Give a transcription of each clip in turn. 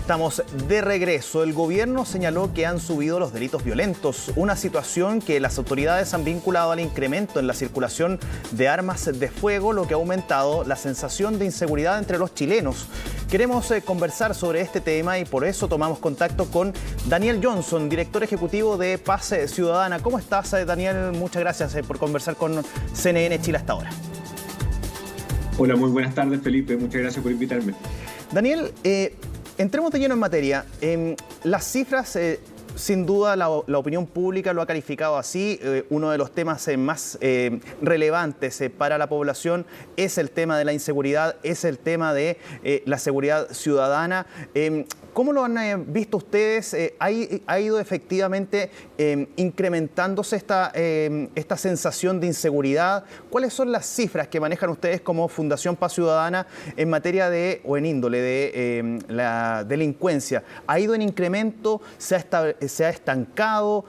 Estamos de regreso. El gobierno señaló que han subido los delitos violentos, una situación que las autoridades han vinculado al incremento en la circulación de armas de fuego, lo que ha aumentado la sensación de inseguridad entre los chilenos. Queremos conversar sobre este tema y por eso tomamos contacto con Daniel Johnson, director ejecutivo de Paz Ciudadana. ¿Cómo estás, Daniel? Muchas gracias por conversar con CNN Chile hasta ahora. Hola, muy buenas tardes, Felipe. Muchas gracias por invitarme. Daniel, entremos de lleno en materia. Las cifras, sin duda, la opinión pública lo ha calificado así. Uno de los temas más relevantes para la población es el tema de la inseguridad, es el tema de la seguridad ciudadana. ¿Cómo lo han visto ustedes? ¿Ha ido efectivamente incrementándose esta sensación de inseguridad? ¿Cuáles son las cifras que manejan ustedes como Fundación Paz Ciudadana en materia de, o en índole de la delincuencia? ¿Ha ido en incremento? ¿Se ha estancado?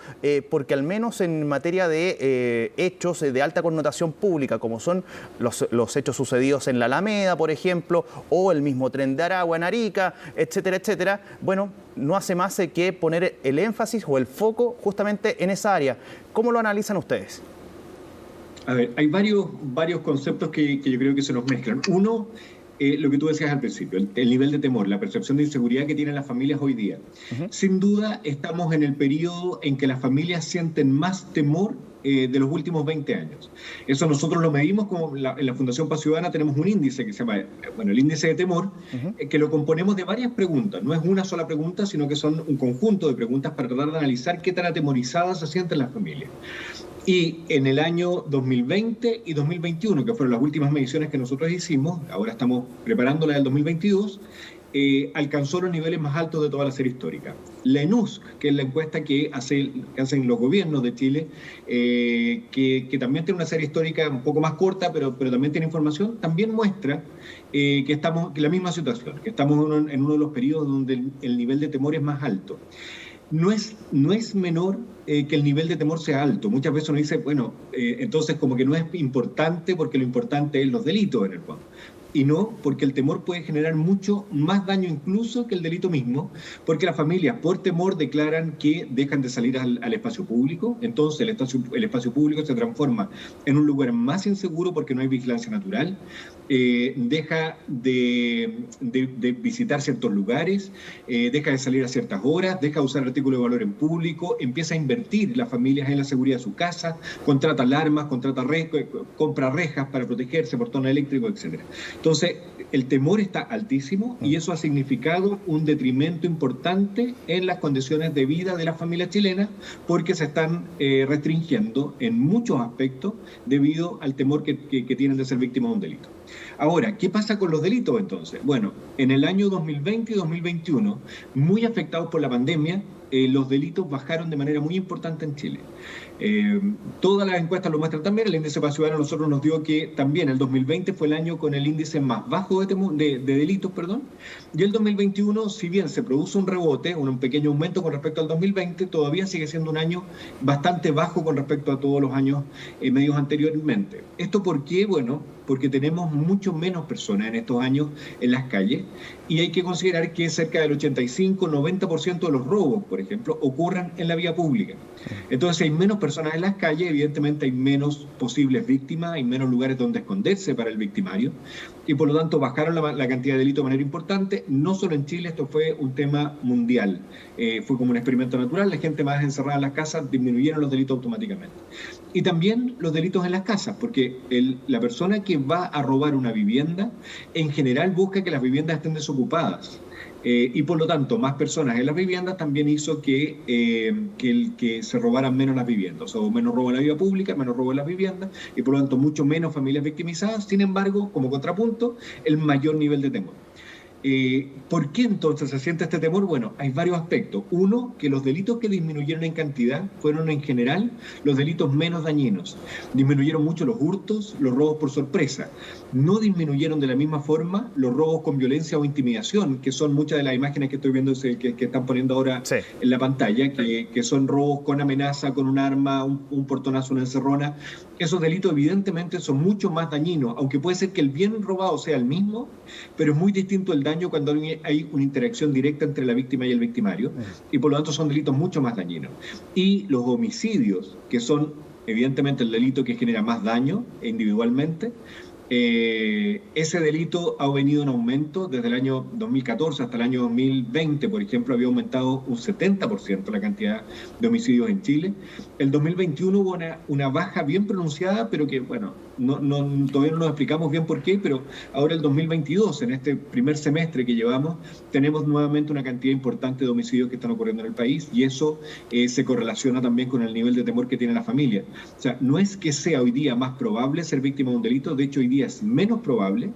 Porque al menos en materia de hechos de alta connotación pública, como son los hechos sucedidos en la Alameda, por ejemplo, o el mismo Tren de Aragua en Arica, etcétera, etcétera, bueno, no hace más que poner el énfasis o el foco justamente en esa área. ¿Cómo lo analizan ustedes? A ver, hay varios conceptos que yo creo que se nos mezclan. Uno, lo que tú decías al principio, el nivel de temor, la percepción de inseguridad que tienen las familias hoy día. Sin duda, estamos en el periodo en que las familias sienten más temor de los últimos 20 años. Eso nosotros lo medimos como en la Fundación Paz Ciudadana. Tenemos un índice que se llama, el índice de temor, que lo componemos de varias preguntas. No es una sola pregunta, sino que son un conjunto de preguntas para tratar de analizar qué tan atemorizadas se sienten las familias. Y en el año 2020 y 2021, que fueron las últimas mediciones que nosotros hicimos, ahora estamos preparando la del 2022, alcanzó los niveles más altos de toda la serie histórica. La ENUSC, que es la encuesta que hacen los gobiernos de Chile, que también tiene una serie histórica un poco más corta, pero también tiene información, también muestra que estamos en la misma situación, que estamos en uno de los periodos donde el nivel de temor es más alto. No es menor que el nivel de temor sea alto. Muchas veces uno dice, bueno, entonces como que no es importante porque lo importante es los delitos en el fondo. Y no, porque el temor puede generar mucho más daño incluso que el delito mismo, porque las familias por temor declaran que dejan de salir al espacio público. Entonces el espacio público se transforma en un lugar más inseguro porque no hay vigilancia natural, deja de visitar ciertos lugares, deja de salir a ciertas horas, deja de usar artículos de valor en público, empieza a invertir las familias en la seguridad de su casa, contrata alarmas, compra rejas para protegerse, portones eléctricos, etc. Entonces, el temor está altísimo y eso ha significado un detrimento importante en las condiciones de vida de las familias chilenas porque se están restringiendo en muchos aspectos debido al temor que tienen de ser víctimas de un delito. Ahora, ¿qué pasa con los delitos entonces? Bueno, en el año 2020 y 2021, muy afectados por la pandemia, los delitos bajaron de manera muy importante en Chile. Todas las encuestas lo muestran también. El índice Paz Ciudadana nosotros nos dio que también el 2020 fue el año con el índice más bajo de delitos, y el 2021, si bien se produce un rebote, un pequeño aumento con respecto al 2020, todavía sigue siendo un año bastante bajo con respecto a todos los años medios anteriormente. ¿Esto por qué? Bueno, porque tenemos mucho menos personas en estos años en las calles y hay que considerar que cerca del 85-90% de los robos, por ejemplo, ocurren en la vía pública. Entonces, si hay menos personas en las calles, evidentemente hay menos posibles víctimas, hay menos lugares donde esconderse para el victimario y por lo tanto bajaron la cantidad de delitos de manera importante. No solo en Chile, esto fue un tema mundial. Fue como un experimento natural, la gente más encerrada en las casas, disminuyeron los delitos automáticamente. Y también los delitos en las casas, porque la persona que va a robar una vivienda, en general busca que las viviendas estén desocupadas. Y por lo tanto, más personas en las viviendas también hizo que se robaran menos las viviendas. O sea, menos robo en la vía pública, menos robo en las viviendas, y por lo tanto, mucho menos familias victimizadas. Sin embargo, como contrapunto, el mayor nivel de temor. ¿Por qué entonces se siente este temor? Bueno, hay varios aspectos. Uno, que los delitos que disminuyeron en cantidad fueron en general los delitos menos dañinos. Disminuyeron mucho los hurtos, los robos por sorpresa. No disminuyeron de la misma forma los robos con violencia o intimidación, que son muchas de las imágenes que estoy viendo que están poniendo ahora en la pantalla, que son robos con amenaza, con un arma, un portonazo, una encerrona. Esos delitos evidentemente son mucho más dañinos, aunque puede ser que el bien robado sea el mismo, pero es muy distinto el daño cuando hay una interacción directa entre la víctima y el victimario, y por lo tanto son delitos mucho más dañinos. Y los homicidios, que son evidentemente el delito que genera más daño individualmente, ese delito ha venido en aumento desde el año 2014 hasta el año 2020, por ejemplo, había aumentado un 70% la cantidad de homicidios en Chile. El 2021 hubo una baja bien pronunciada, pero que, bueno, todavía no nos explicamos bien por qué, pero ahora el 2022, en este primer semestre que llevamos, tenemos nuevamente una cantidad importante de homicidios que están ocurriendo en el país, y eso se correlaciona también con el nivel de temor que tiene la familia. O sea, no es que sea hoy día más probable ser víctima de un delito, de hecho hoy día es menos probable,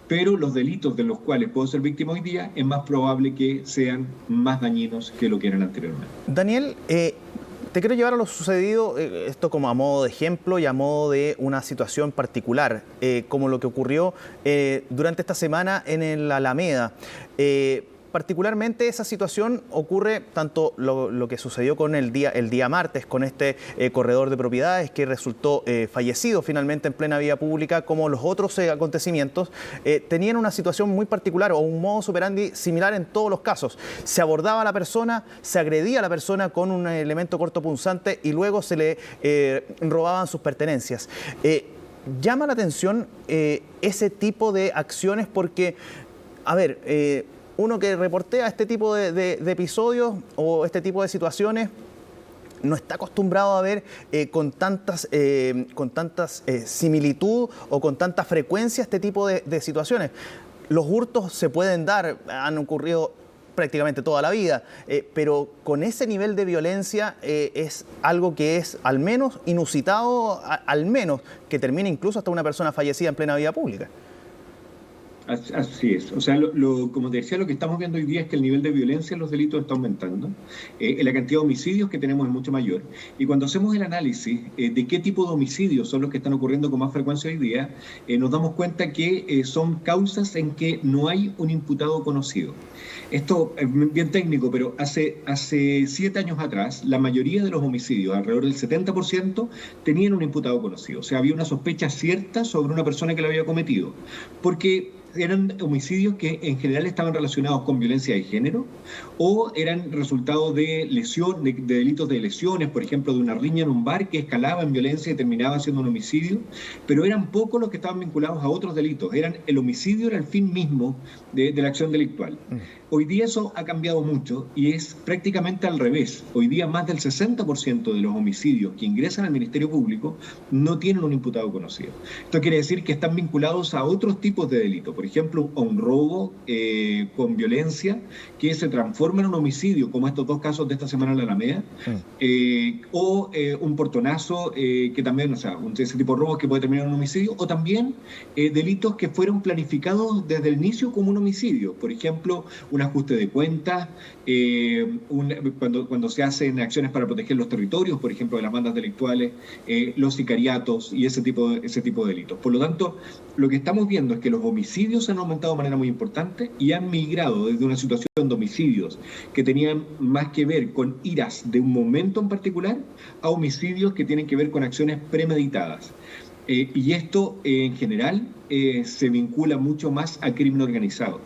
pero los delitos de los cuales puedo ser víctima hoy día es más probable que sean más dañinos que lo que eran anteriormente. Daniel, te quiero llevar a lo sucedido, esto como a modo de ejemplo y a modo de una situación particular, como lo que ocurrió durante esta semana en la Alameda. Particularmente esa situación ocurre tanto lo que sucedió con el día martes con este corredor de propiedades que resultó fallecido finalmente en plena vía pública, como los otros acontecimientos tenían una situación muy particular o un modus operandi similar en todos los casos. Se abordaba a la persona, se agredía a la persona con un elemento cortopunzante y luego se le robaban sus pertenencias. Llama la atención ese tipo de acciones porque, a ver, uno que reportea este tipo de episodios o este tipo de situaciones no está acostumbrado a ver con tantas similitud o con tanta frecuencia este tipo de situaciones. Los hurtos se pueden dar, han ocurrido prácticamente toda la vida, pero con ese nivel de violencia es algo que es al menos inusitado, al menos que termine incluso hasta una persona fallecida en plena vía pública. Así es. O sea, como te decía, lo que estamos viendo hoy día es que el nivel de violencia en los delitos está aumentando. La cantidad de homicidios que tenemos es mucho mayor. Y cuando hacemos el análisis de qué tipo de homicidios son los que están ocurriendo con más frecuencia hoy día, nos damos cuenta que son causas en que no hay un imputado conocido. Esto es bien técnico, pero hace 7 años atrás, la mayoría de los homicidios, alrededor del 70%, tenían un imputado conocido. O sea, había una sospecha cierta sobre una persona que lo había cometido. Porque eran homicidios que en general estaban relacionados con violencia de género o eran resultado de delitos de lesiones, por ejemplo, de una riña en un bar que escalaba en violencia y terminaba siendo un homicidio, pero eran pocos los que estaban vinculados a otros delitos. El homicidio era el fin mismo de la acción delictual. Hoy día eso ha cambiado mucho y es prácticamente al revés. Hoy día más del 60% de los homicidios que ingresan al Ministerio Público no tienen un imputado conocido. Esto quiere decir que están vinculados a otros tipos de delitos, por ejemplo, a un robo con violencia que se transforma en un homicidio, como estos 2 casos de esta semana en la Alameda, o un portonazo que también, o sea, ese tipo de robos que puede terminar en un homicidio, o también delitos que fueron planificados desde el inicio como un homicidio, por ejemplo, un ajuste de cuentas, cuando se hacen acciones para proteger los territorios, por ejemplo, de las bandas delictuales, los sicariatos y ese tipo de delitos. Por lo tanto, lo que estamos viendo es que los homicidios han aumentado de manera muy importante y han migrado desde una situación de homicidios que tenían más que ver con iras de un momento en particular a homicidios que tienen que ver con acciones premeditadas. Y esto en general se vincula mucho más al crimen organizado,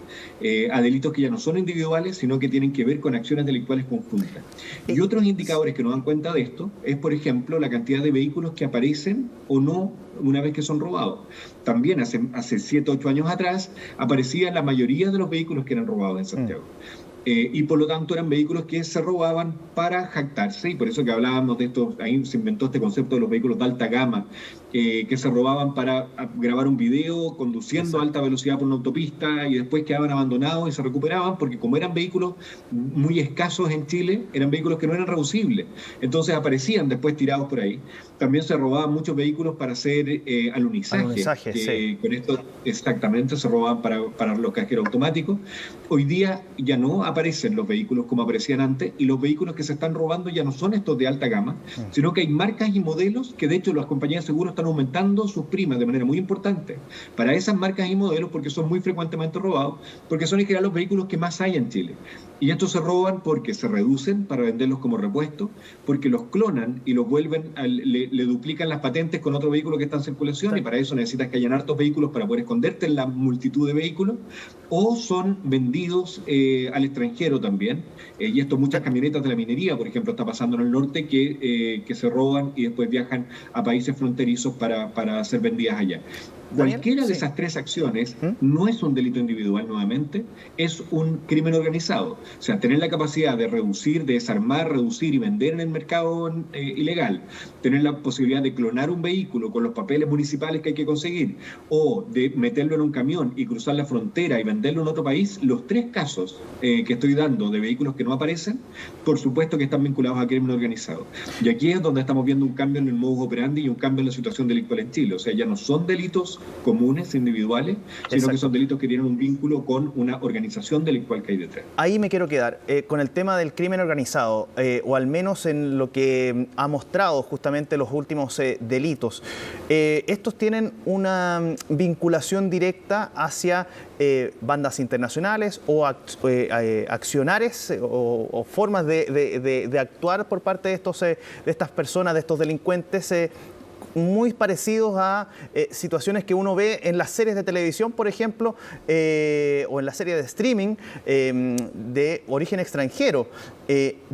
a delitos que ya no son individuales, sino que tienen que ver con acciones delictuales conjuntas. Y otros indicadores que nos dan cuenta de esto es, por ejemplo, la cantidad de vehículos que aparecen o no una vez que son robados. También hace 7 o 8 años atrás aparecían la mayoría de los vehículos que eran robados en Santiago. Y por lo tanto eran vehículos que se robaban para jactarse, y por eso que hablábamos de esto, ahí se inventó este concepto de los vehículos de alta gama, que se robaban para grabar un video conduciendo a alta velocidad por una autopista y después quedaban abandonados y se recuperaban, porque como eran vehículos muy escasos en Chile, eran vehículos que no eran reducibles, entonces aparecían después tirados por ahí. También se robaban muchos vehículos para hacer alunizaje, sí. Con esto exactamente se robaban para los cajeros automáticos. Hoy día ya no aparecen los vehículos como aparecían antes, y los vehículos que se están robando ya no son estos de alta gama, sino que hay marcas y modelos que de hecho las compañías de seguros están aumentando sus primas de manera muy importante para esas marcas y modelos porque son muy frecuentemente robados, porque son en general los vehículos que más hay en Chile. Y estos se roban porque se reducen para venderlos como repuesto, porque los clonan y los vuelven, le duplican las patentes con otro vehículo que está en circulación, y para eso necesitas que hayan hartos vehículos para poder esconderte en la multitud de vehículos, o son vendidos al extranjero también. Y esto muchas camionetas de la minería, por ejemplo, está pasando en el norte, que se roban y después viajan a países fronterizos para ser vendidas allá. Cualquiera de esas tres acciones no es un delito individual nuevamente, es un crimen organizado. O sea, tener la capacidad de reducir, de desarmar, reducir y vender en el mercado ilegal, tener la posibilidad de clonar un vehículo con los papeles municipales que hay que conseguir, o de meterlo en un camión y cruzar la frontera y venderlo en otro país, los tres casos que estoy dando de vehículos que no aparecen, por supuesto que están vinculados a crimen organizado. Y aquí es donde estamos viendo un cambio en el modus operandi y un cambio en la situación delictual en Chile. O sea, ya no son delitos comunes, individuales, sino que son delitos que tienen un vínculo con una organización delictual que hay detrás. Ahí me quiero quedar, con el tema del crimen organizado, o al menos en lo que ha mostrado justamente los últimos delitos. Estos tienen una vinculación directa hacia bandas internacionales o accionares o formas de actuar por parte de estas personas, de estos delincuentes, muy parecidos a situaciones que uno ve en las series de televisión, por ejemplo, o en las series de streaming de origen extranjero.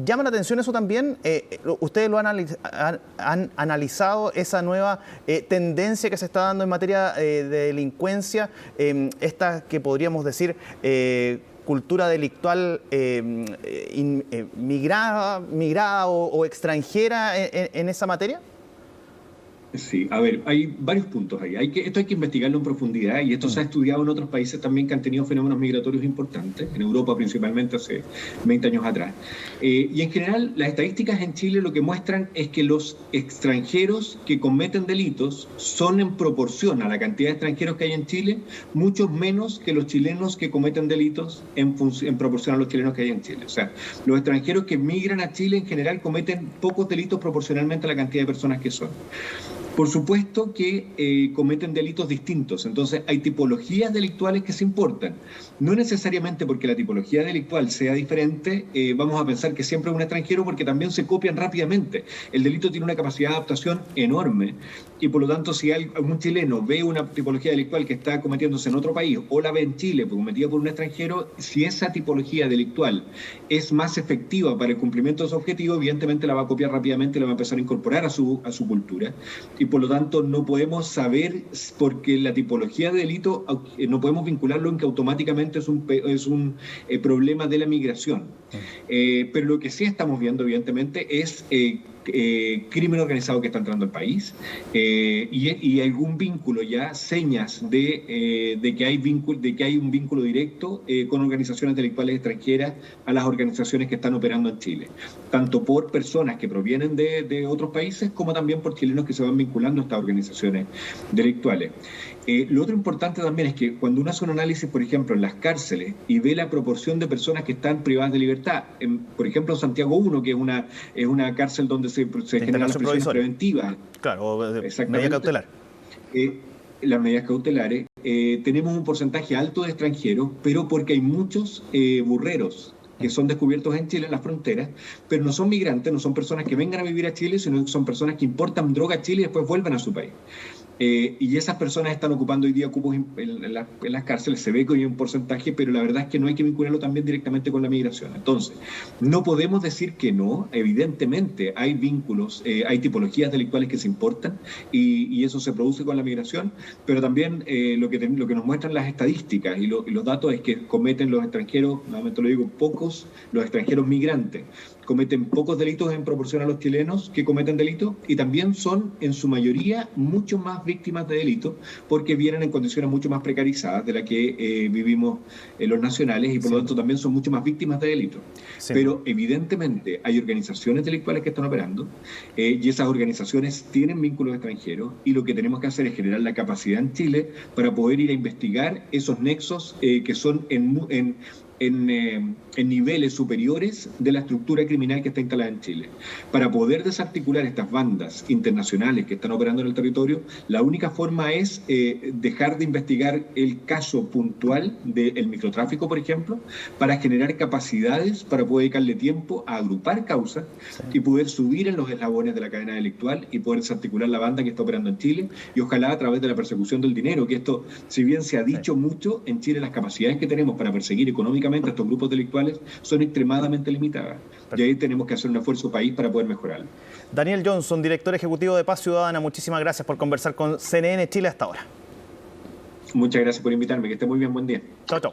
¿Llama la atención eso también? ¿Ustedes lo han analizado, esa nueva tendencia que se está dando en materia de delincuencia? Esta que podríamos decir cultura delictual migrada o extranjera en esa materia. Sí, a ver, hay varios puntos ahí. Esto hay que investigarlo en profundidad, y esto se ha estudiado en otros países también que han tenido fenómenos migratorios importantes, en Europa principalmente hace 20 años atrás. Y en general, las estadísticas en Chile lo que muestran es que los extranjeros que cometen delitos son, en proporción a la cantidad de extranjeros que hay en Chile, muchos menos que los chilenos que cometen delitos en proporción a los chilenos que hay en Chile. O sea, los extranjeros que migran a Chile en general cometen pocos delitos proporcionalmente a la cantidad de personas que son. Por supuesto que cometen delitos distintos, entonces hay tipologías delictuales que se importan. No necesariamente porque la tipología delictual sea diferente, vamos a pensar que siempre es un extranjero, porque también se copian rápidamente. El delito tiene una capacidad de adaptación enorme, y por lo tanto si algún chileno ve una tipología delictual que está cometiéndose en otro país, o la ve en Chile cometida por un extranjero, si esa tipología delictual es más efectiva para el cumplimiento de su objetivo, evidentemente la va a copiar rápidamente y la va a empezar a incorporar a su cultura. Y por lo tanto no podemos saber, porque la tipología de delito no podemos vincularlo en que automáticamente es un problema de la migración. Pero lo que sí estamos viendo evidentemente es crimen organizado que está entrando al país, y algún vínculo, ya señas de que hay un vínculo directo con organizaciones delictuales extranjeras a las organizaciones que están operando en Chile, tanto por personas que provienen de otros países como también por chilenos que se van vinculando a estas organizaciones delictuales. Lo otro importante también es que cuando uno hace un análisis, por ejemplo, en las cárceles y ve la proporción de personas que están privadas de libertad, por ejemplo, en Santiago 1, que es una cárcel donde se generan las prisiones preventivas. Claro, medida cautelar. Las medidas cautelares, tenemos un porcentaje alto de extranjeros, pero porque hay muchos burreros que son descubiertos en Chile, en las fronteras, pero no son migrantes, no son personas que vengan a vivir a Chile, sino que son personas que importan droga a Chile y después vuelven a su país. Y esas personas están ocupando hoy día cupos en las cárceles. Se ve que hay un porcentaje, pero la verdad es que no hay que vincularlo también directamente con la migración. Entonces, no podemos decir que no. Evidentemente hay vínculos, hay tipologías delictuales que se importan, y eso se produce con la migración, pero también lo que nos muestran las estadísticas y los datos es que cometen los extranjeros, nuevamente lo digo, los extranjeros migrantes cometen pocos delitos en proporción a los chilenos que cometen delitos, y también son en su mayoría mucho más víctimas de delitos, porque vienen en condiciones mucho más precarizadas de las que vivimos los nacionales, y por lo tanto también son mucho más víctimas de delitos. Sí. Pero evidentemente hay organizaciones delictuales que están operando, y esas organizaciones tienen vínculos extranjeros, y lo que tenemos que hacer es generar la capacidad en Chile para poder ir a investigar esos nexos que son en niveles superiores de la estructura criminal que está instalada en Chile. Para poder desarticular estas bandas internacionales que están operando en el territorio, la única forma es dejar de investigar el caso puntual del microtráfico, por ejemplo, para generar capacidades para poder dedicarle tiempo a agrupar causas y poder subir en los eslabones de la cadena delictual y poder desarticular la banda que está operando en Chile, y ojalá a través de la persecución del dinero, que esto, si bien se ha dicho mucho, en Chile las capacidades que tenemos para perseguir económicamente a estos grupos delictuales son extremadamente limitadas. Y ahí tenemos que hacer un esfuerzo país para poder mejorarlo. Daniel Johnson, director ejecutivo de Paz Ciudadana, muchísimas gracias por conversar con CNN Chile hasta ahora. Muchas gracias por invitarme, que esté muy bien, buen día. Chao, chao.